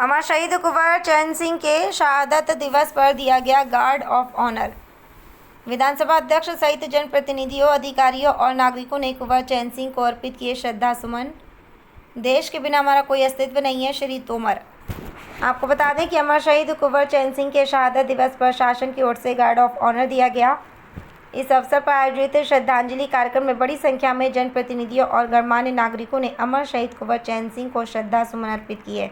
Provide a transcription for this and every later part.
अमर शहीद कुंवर चैन सिंह के शहादत दिवस पर दिया गया गार्ड ऑफ ऑनर। विधानसभा अध्यक्ष सहित जनप्रतिनिधियों, अधिकारियों और नागरिकों ने कुंवर चैन सिंह को अर्पित किए श्रद्धा सुमन। देश के बिना हमारा कोई अस्तित्व नहीं है, श्री तोमर। आपको बता दें कि अमर शहीद कुंवर चैन सिंह के शहादत दिवस पर शासन की ओर से गार्ड ऑफ ऑनर दिया गया। इस अवसर पर आयोजित श्रद्धांजलि कार्यक्रम में बड़ी संख्या में जनप्रतिनिधियों और गणमान्य नागरिकों ने अमर शहीद कुंवर चैन सिंह को श्रद्धा सुमन अर्पित किए।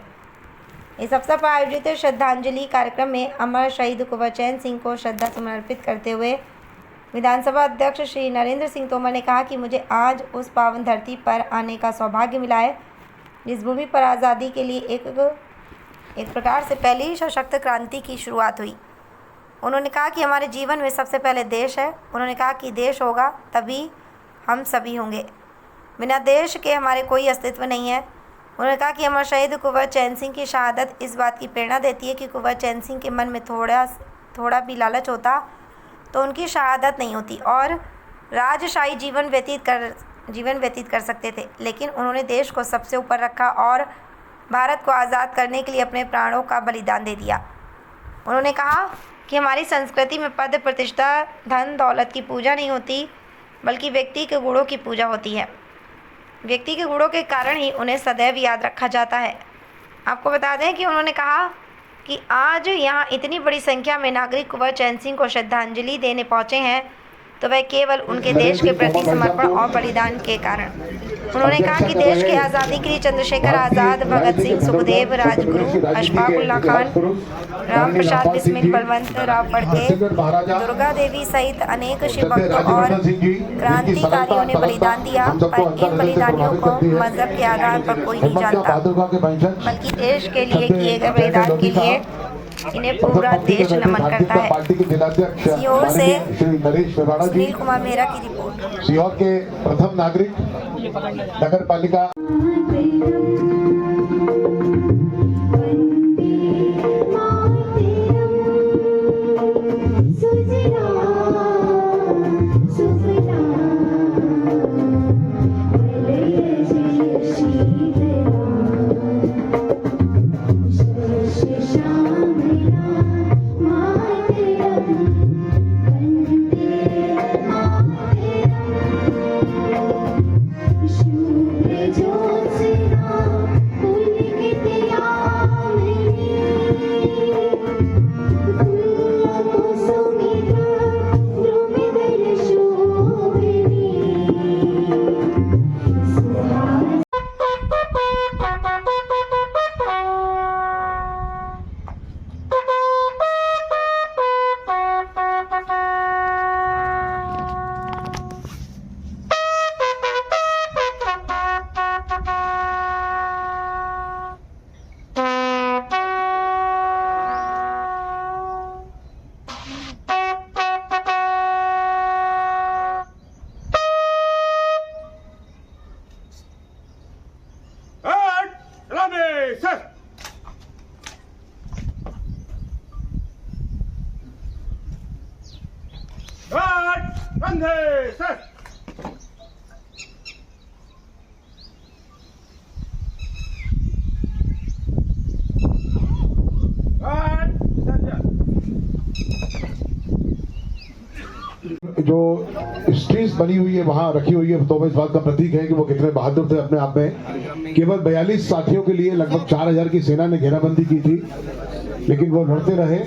इस अवसर पर आयोजित श्रद्धांजलि कार्यक्रम में अमर शहीद कुंवर चैन सिंह को श्रद्धा सुमन अर्पित करते हुए विधानसभा अध्यक्ष श्री नरेंद्र सिंह तोमर ने कहा कि मुझे आज उस पावन धरती पर आने का सौभाग्य मिला है जिस भूमि पर आज़ादी के लिए एक प्रकार से पहली सशक्त क्रांति की शुरुआत हुई। उन्होंने कहा कि हमारे जीवन में सबसे पहले देश है। उन्होंने कहा कि देश होगा तभी हम सभी होंगे, बिना देश के हमारे कोई अस्तित्व नहीं है। उन्होंने कहा कि अमर शहीद कुंवर चैन सिंह की शहादत इस बात की प्रेरणा देती है कि कुंवर चैन सिंह के मन में थोड़ा भी लालच होता तो उनकी शहादत नहीं होती और राजशाही जीवन व्यतीत कर सकते थे, लेकिन उन्होंने देश को सबसे ऊपर रखा और भारत को आज़ाद करने के लिए अपने प्राणों का बलिदान दे दिया। उन्होंने कहा कि हमारी संस्कृति में पद प्रतिष्ठा, धन दौलत की पूजा नहीं होती, बल्कि व्यक्ति के गुणों की पूजा होती है। व्यक्ति के गुणों के कारण ही उन्हें सदैव याद रखा जाता है। आपको बता दें कि उन्होंने कहा कि आज यहाँ इतनी बड़ी संख्या में नागरिक कुंवर चैन सिंह को श्रद्धांजलि देने पहुँचे हैं तो वह केवल उनके देश के प्रति समर्पण और बलिदान के कारण। उन्होंने कहा कि देश की आज़ादी के लिए चंद्रशेखर आज़ाद, भगत सिंह, सुखदेव, राजगुरु, अशफाक उल्लाह खान, राम प्रसाद बिस्मिल, बलवंत राव फडके, दुर्गा देवी सहित अनेक शिव भक्तों और क्रांतिकारियों ने बलिदान दिया, पर इन बलिदानियों को मजहब के आधार पर कोई नहीं जानता, बल्कि देश के लिए किए गए बलिदान के लिए इन्हें पूरा देश नमन करता है। सीहोर से सुनील कुमार मेहरा की रिपोर्ट। सीहोर के प्रथम नागरिक नगर पालिका जो स्ट्रीज बनी हुई है वहां रखी हुई है तो इस बात का प्रतीक है कि वो कितने बहादुर थे अपने आप में। केवल 42 साथियों के लिए लगभग 4000 की सेना ने घेराबंदी की थी, लेकिन वो लड़ते रहे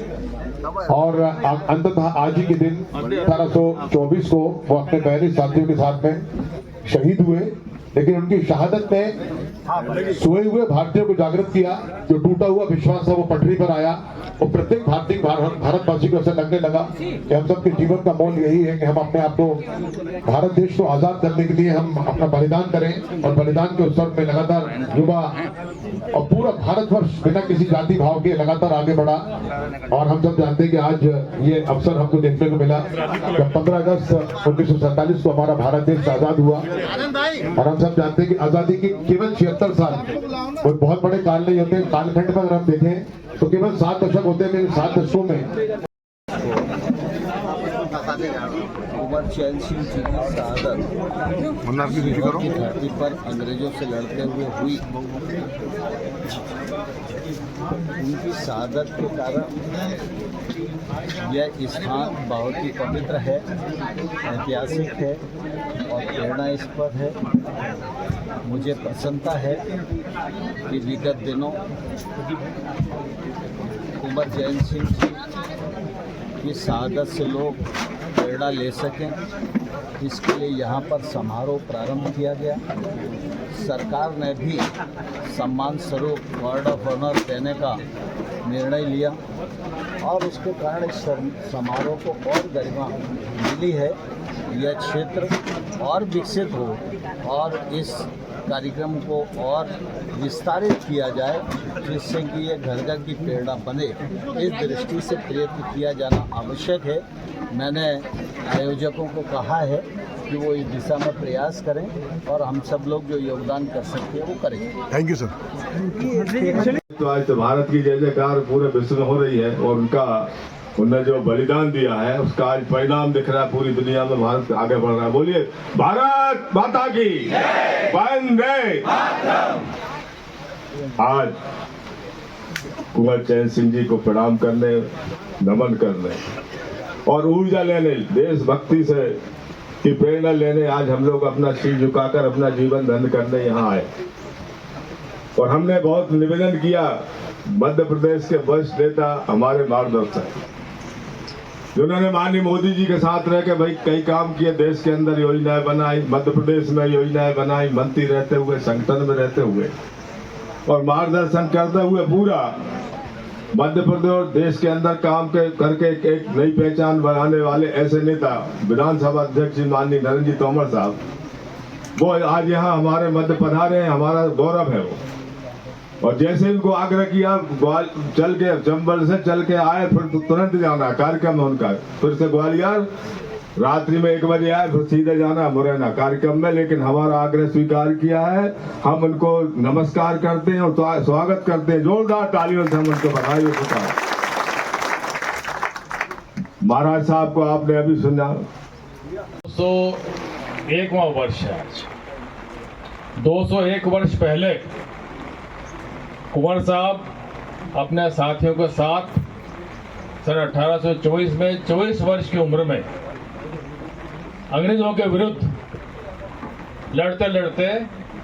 और अंततः आज ही के दिन 1824 को वो अपने 42 साथियों के साथ में शहीद हुए। लेकिन उनकी शहादत ने सोए हुए भारतीयों को जागृत किया। जो टूटा हुआ विश्वास था वो पटरी पर आया और प्रत्येक भारतवासी को ऐसा लगने लगा कि हम सबके जीवन का मोल यही है कि हम अपने आप को, भारत देश को आजाद करने के लिए हम अपना बलिदान करें। और बलिदान के उत्सव में लगातार युवा और पूरा भारतवर्ष बिना किसी जाति भाव के लगातार आगे बढ़ा। और हम सब जानते हैं कि आज ये अवसर हमको देखने को मिला जब 15 अगस्त 1947 को हमारा भारत देश आजाद हुआ। और हम सब जानते हैं कि आजादी के केवल 76 साल कोई बहुत बड़े काल नहीं होते। कालखंड पर अगर हम देखें तो केवल 7 दशक होते हैं, लेकिन 7 दशकों में कुंवर चैन सिंह जी की शहादत की धरती पर अंग्रेजों से लड़ते हुए हुई। उनकी शहादत के कारण यह स्थान बहुत ही पवित्र है, ऐतिहासिक है और प्रेरणास्पद है। मुझे प्रसन्नता है कि विगत दिनों कुंवर जैन सिंह जी की शहादत से लोग प्रेरणा ले सकें, इसके लिए यहाँ पर समारोह प्रारंभ किया गया। सरकार ने भी सम्मान स्वरूप गार्ड ऑफ ऑनर देने का निर्णय लिया और उसके कारण इस समारोह को और गरिमा मिली है। यह क्षेत्र और विकसित हो और इस कार्यक्रम को और विस्तारित किया जाए, जिससे कि ये घर घर की प्रेरणा बने। इस दृष्टि से प्रयत्न किया जाना आवश्यक है। मैंने आयोजकों को कहा है कि वो इस दिशा में प्रयास करें और हम सब लोग जो योगदान कर सकते हैं वो करें। Thank you sir. तो आज तो भारत की जय जयकार पूरे विश्व में हो रही है और उनने जो बलिदान दिया है उसका आज परिणाम दिख रहा है। पूरी दुनिया में भारत आगे बढ़ रहा है। बोलिए भारत माता की वंदे मातरम। आज कुंवर जैन सिंह जी को प्रणाम करने, नमन करने और ऊर्जा लेने, देशभक्ति से की प्रेरणा लेने आज हम लोग अपना सिर झुकाकर अपना जीवन धन्य करने यहाँ आए। और हमने बहुत निवेदन किया मध्य प्रदेश के वरिष्ठ नेता हमारे मार्गदर्शक, जिन्होंने माननीय मोदी जी के साथ रह के भाई कई काम किए, देश के अंदर योजनाएं बनाई, मध्य प्रदेश में योजनाएं बनाई, मंत्री रहते हुए, संगठन में रहते हुए और मार्गदर्शन करते हुए पूरा मध्य प्रदेश और देश के अंदर काम करके एक नई पहचान बनाने वाले ऐसे नेता विधानसभा अध्यक्ष जी माननीय नरेंद्र जी तोमर साहब, वो आज यहाँ हमारे मध्य पधारे हैं। हमारा गौरव है वो। और जैसे इनको आग्रह किया, चल के चंबल से चल के आए, फिर तुरंत जाना कार्यक्रम है उनका, फिर से ग्वालियर रात्रि में 1 बजे आए, फिर सीधे जाना मुरैना कार्यक्रम में। लेकिन हमारा आग्रह स्वीकार किया है, हम उनको नमस्कार करते हैं और स्वागत करते हैं। जोरदार तालियों से हम उनको बधाई देते हैं। महाराज साहब को आपने अभी सुना, 201वां वर्ष है आज। 201 वर्ष पहले कुंवर साहब अपने साथियों के साथ सन 1824 में 24 वर्ष की उम्र में अंग्रेजों के विरुद्ध लड़ते लड़ते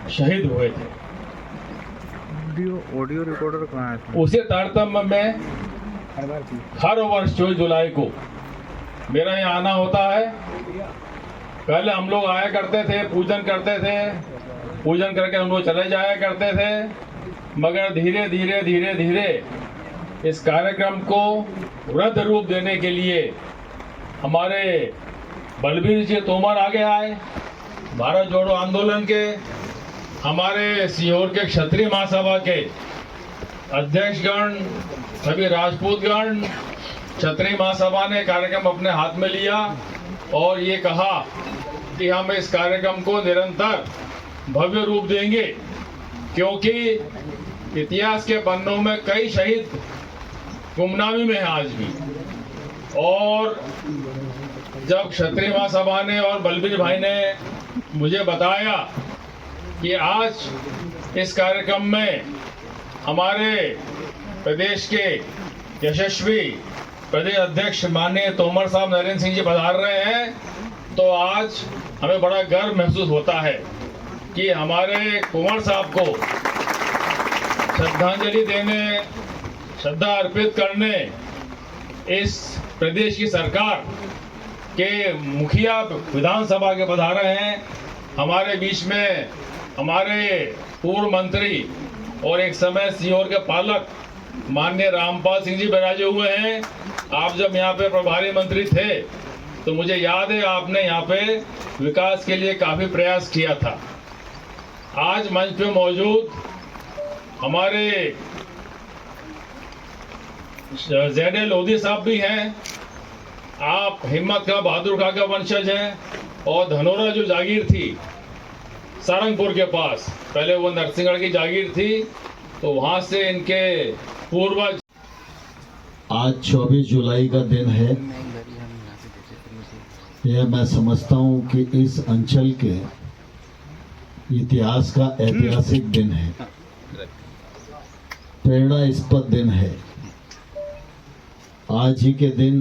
शहीद हुए थे। ऑडियो रिकॉर्डर कहाँ है? उसी तारतम्य में हर वर्ष 24 जुलाई को मेरा यहाँ आना होता है। पहले हम लोग आया करते थे, पूजन करते थे, पूजन करके हम लोग चले जाया करते थे। मगर धीरे धीरे धीरे धीरे इस कार्यक्रम को वृद्ध रूप देने के लिए हमारे बलबीर जी तोमर आगे आए। भारत जोड़ो आंदोलन के, हमारे सीहोर के क्षत्रिय महासभा के अध्यक्षगण, सभी राजपूतगण, क्षत्रिय महासभा ने कार्यक्रम अपने हाथ में लिया और ये कहा कि हम इस कार्यक्रम को निरंतर भव्य रूप देंगे, क्योंकि इतिहास के पन्नों में कई शहीद गुमनामी में हैं आज भी। और जब क्षत्रिय महासभा ने और बलबीर भाई ने मुझे बताया कि आज इस कार्यक्रम में हमारे प्रदेश के यशस्वी प्रदेश अध्यक्ष माननीय तोमर साहब नरेंद्र सिंह जी पधार रहे हैं, तो आज हमें बड़ा गर्व महसूस होता है कि हमारे कुंवर साहब को श्रद्धांजलि देने, श्रद्धा अर्पित करने इस प्रदेश की सरकार के मुखिया विधानसभा के पधारे हैं। हमारे बीच में हमारे पूर्व मंत्री और एक समय सीहोर के पालक माननीय रामपाल सिंह जी विराजे हुए हैं। आप जब यहाँ पे प्रभारी मंत्री थे तो मुझे याद है आपने यहाँ पे विकास के लिए काफी प्रयास किया था। आज मंच पे मौजूद हमारे ज़ैड लोधी साहब भी हैं। आप हिम्मत का बहादुर खां का वंशज हैं और धनोरा जो जागीर थी सारंगपुर के पास, पहले वो नरसिंहगढ़ की जागीर थी, तो वहां से इनके पूर्वज। आज 24 जुलाई का दिन है। यह मैं समझता हूं कि इस अंचल के इतिहास का ऐतिहासिक दिन है। प्रेरणास्पद दिन है। आज ही के दिन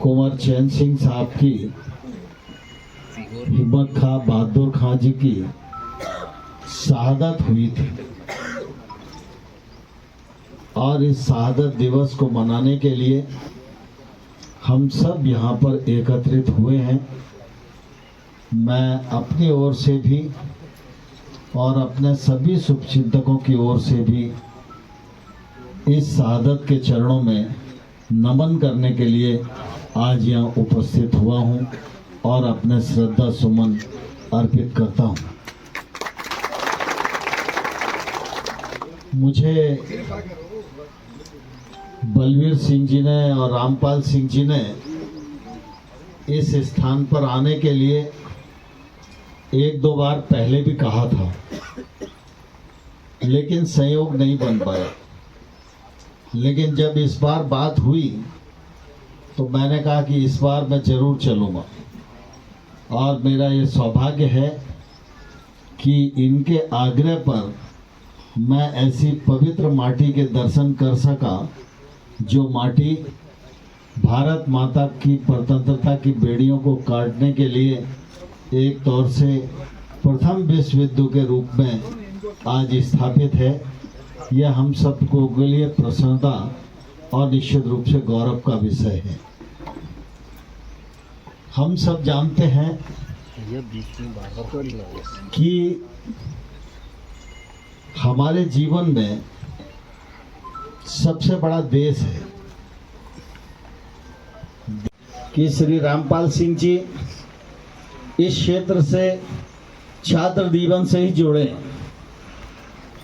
कुंवर चैन सिंह साहब की, हिम्मत खां बहादुर खां जी की शहादत हुई थी और इस शहादत दिवस को मनाने के लिए हम सब यहाँ पर एकत्रित हुए हैं। मैं अपनी ओर से भी और अपने सभी शुभचिंतकों की ओर से भी इस शहादत के चरणों में नमन करने के लिए आज यहाँ उपस्थित हुआ हूँ और अपने श्रद्धा सुमन अर्पित करता हूँ। मुझे बलवीर सिंह जी ने और रामपाल सिंह जी ने इस स्थान पर आने के लिए एक दो बार पहले भी कहा था, लेकिन संयोग नहीं बन पाया। लेकिन जब इस बार बात हुई तो मैंने कहा कि इस बार मैं जरूर चलूँगा और मेरा ये सौभाग्य है कि इनके आग्रह पर मैं ऐसी पवित्र माटी के दर्शन कर सका जो माटी भारत माता की स्वतंत्रता की बेड़ियों को काटने के लिए एक तौर से प्रथम विश्व युद्ध के रूप में आज स्थापित है। यह हम सबको के लिए प्रसन्नता और निश्चित रूप से गौरव का विषय है। हम सब जानते हैं कि हमारे जीवन में सबसे बड़ा देश है कि श्री रामपाल सिंह जी इस क्षेत्र से छात्र जीवन से ही जुड़े।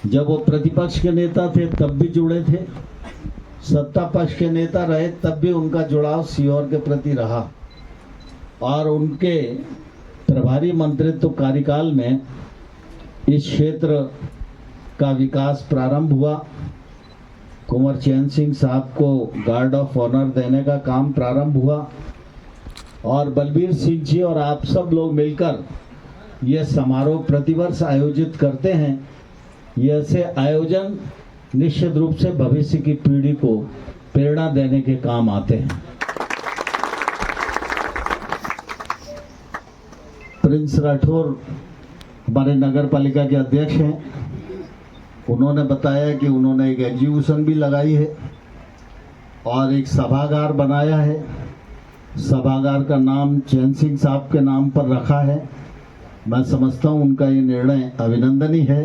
जब वो प्रतिपक्ष के नेता थे तब भी जुड़े थे, सत्ता पक्ष के नेता रहे तब भी उनका जुड़ाव सीहोर के प्रति रहा और उनके प्रभारी मंत्रित्व कार्यकाल में इस क्षेत्र का विकास प्रारंभ हुआ। कुंवर चैन सिंह साहब को गार्ड ऑफ ऑनर देने का काम प्रारंभ हुआ और बलबीर सिंह जी और आप सब लोग मिलकर यह समारोह प्रतिवर्ष आयोजित करते हैं। यह से आयोजन निश्चित रूप से भविष्य की पीढ़ी को प्रेरणा देने के काम आते हैं। प्रिंस राठौर हमारे नगर पालिका के अध्यक्ष हैं। उन्होंने बताया कि उन्होंने एक एग्जीबिशन भी लगाई है और एक सभागार बनाया है। सभागार का नाम चैन सिंह साहब के नाम पर रखा है। मैं समझता हूँ उनका ये निर्णय अभिनंदनीय है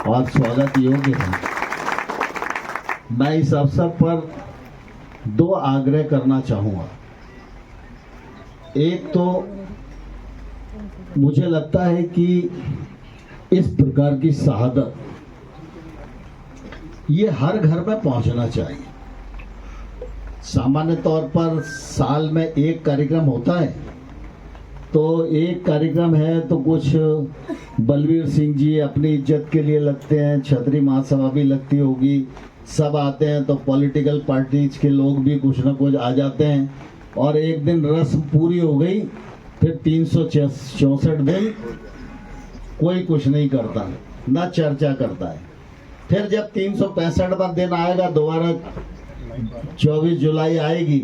और स्वागत योग्य है। मैं इस अवसर पर दो आग्रह करना चाहूँगा। एक तो मुझे लगता है कि इस प्रकार की शहादत ये हर घर में पहुंचना चाहिए। सामान्य तौर पर साल में एक कार्यक्रम होता है, तो एक कार्यक्रम है तो कुछ बलवीर सिंह जी अपनी इज्जत के लिए लगते हैं, छतरी महासभा भी लगती होगी, सब आते हैं तो पॉलिटिकल पार्टीज के लोग भी कुछ ना कुछ आ जाते हैं और एक दिन रस्म पूरी हो गई, फिर 364 दिन कोई कुछ नहीं करता, ना चर्चा करता है। फिर जब 365वां दिन आएगा, दोबारा 24 जुलाई आएगी,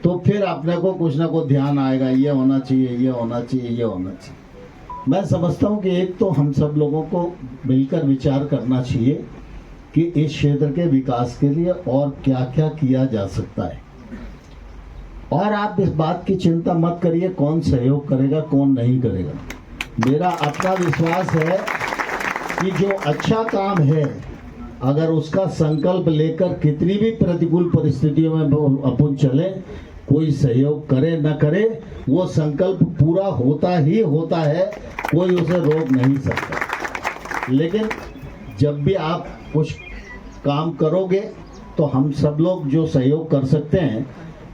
तो फिर अपने को कुछ ना कुछ ध्यान आएगा, ये होना चाहिए, ये होना चाहिए, ये होना चाहिए। मैं समझता हूँ कि एक तो हम सब लोगों को मिलकर विचार करना चाहिए कि इस क्षेत्र के विकास के लिए और क्या क्या किया जा सकता है। और आप इस बात की चिंता मत करिए कौन सहयोग करेगा कौन नहीं करेगा। मेरा अपना विश्वास है कि जो अच्छा काम है, अगर उसका संकल्प लेकर कितनी भी प्रतिकूल परिस्थितियों में अपन चले, कोई सहयोग करे न करे, वो संकल्प पूरा होता ही होता है, कोई उसे रोक नहीं सकता। लेकिन जब भी आप कुछ काम करोगे तो हम सब लोग जो सहयोग कर सकते हैं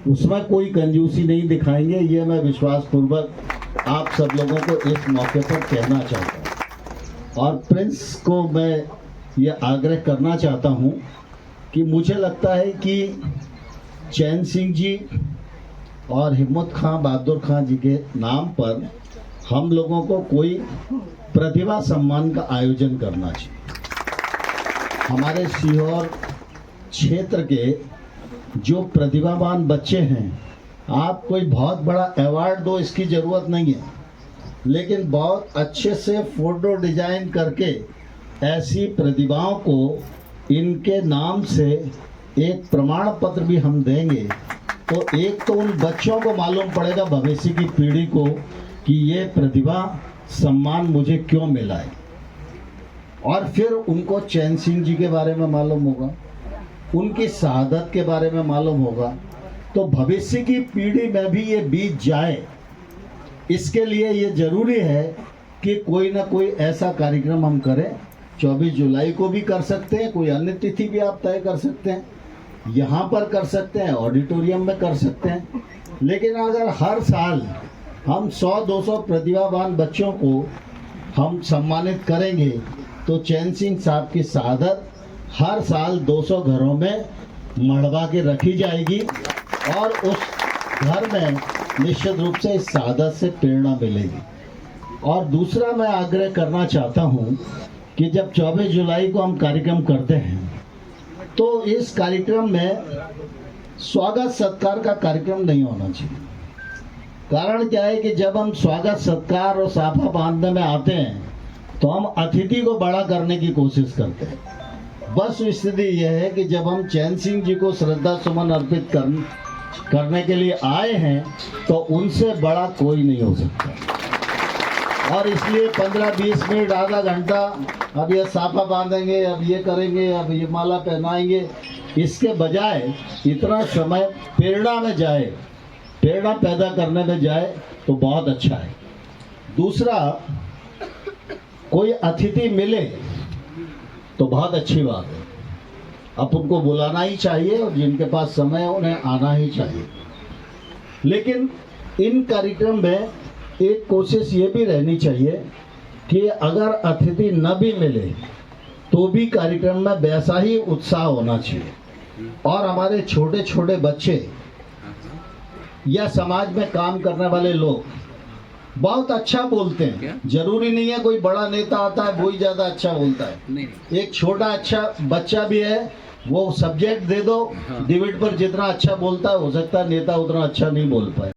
उसमें कोई कंजूसी नहीं दिखाएंगे, ये मैं विश्वास पूर्वक आप सब लोगों को इस मौके पर कहना चाहता हूँ। और प्रिंस को मैं ये आग्रह करना चाहता हूँ कि मुझे लगता है कि चैन सिंह जी और हिम्मत खां बहादुर खां जी के नाम पर हम लोगों को कोई प्रतिभा सम्मान का आयोजन करना चाहिए। हमारे सीहोर क्षेत्र के जो प्रतिभावान बच्चे हैं, आप कोई बहुत बड़ा अवार्ड दो इसकी ज़रूरत नहीं है, लेकिन बहुत अच्छे से फोटो डिजाइन करके ऐसी प्रतिभाओं को इनके नाम से एक प्रमाण पत्र भी हम देंगे, तो एक तो उन बच्चों को मालूम पड़ेगा, भविष्य की पीढ़ी को, कि ये प्रतिभा सम्मान मुझे क्यों मिला है। और फिर उनको चैन सिंह जी के बारे में मालूम होगा, उनकी शहादत के बारे में मालूम होगा, तो भविष्य की पीढ़ी में भी ये बीत जाए, इसके लिए ये ज़रूरी है कि कोई ना कोई ऐसा कार्यक्रम हम करें। 24 जुलाई को भी कर सकते हैं, कोई अन्य तिथि भी आप तय कर सकते हैं, यहाँ पर कर सकते हैं, ऑडिटोरियम में कर सकते हैं। लेकिन अगर हर साल हम 100-200 प्रतिभावान बच्चों को हम सम्मानित करेंगे, तो चैन सिंह साहब की शहादत हर साल 200 घरों में मढ़वा के रखी जाएगी और उस घर में निश्चित रूप से इस शहादत से प्रेरणा मिलेगी। और दूसरा मैं आग्रह करना चाहता हूँ कि जब 24 जुलाई को हम कार्यक्रम करते हैं, तो इस कार्यक्रम में स्वागत सत्कार का कार्यक्रम नहीं होना चाहिए। कारण क्या है कि जब हम स्वागत सत्कार और साफा बांधने में आते हैं, तो हम अतिथि को बड़ा करने की कोशिश करते हैं। बस स्थिति यह है कि जब हम चैन सिंह जी को श्रद्धा सुमन अर्पित करने के लिए आए हैं, तो उनसे बड़ा कोई नहीं हो सकता। और इसलिए 15-20 मिनट, आधा घंटा, अब ये साफा बांधेंगे, अब ये करेंगे, अब ये माला पहनाएंगे, इसके बजाय इतना समय प्रेरणा में जाए, प्रेरणा पैदा करने में जाए, तो बहुत अच्छा है। दूसरा, कोई अतिथि मिले तो बहुत अच्छी बात है, अब उनको बुलाना ही चाहिए और जिनके पास समय है उन्हें आना ही चाहिए। लेकिन इन कार्यक्रम में एक कोशिश ये भी रहनी चाहिए कि अगर अतिथि न भी मिले तो भी कार्यक्रम में वैसा ही उत्साह होना चाहिए। और हमारे छोटे छोटे बच्चे या समाज में काम करने वाले लोग बहुत अच्छा बोलते हैं, जरूरी नहीं है कोई बड़ा नेता आता है वो ही ज़्यादा अच्छा बोलता है। एक छोटा अच्छा बच्चा भी है, वो सब्जेक्ट दे दो, डिबेट पर जितना अच्छा बोलता है, हो सकता है नेता उतना अच्छा नहीं बोल पाए।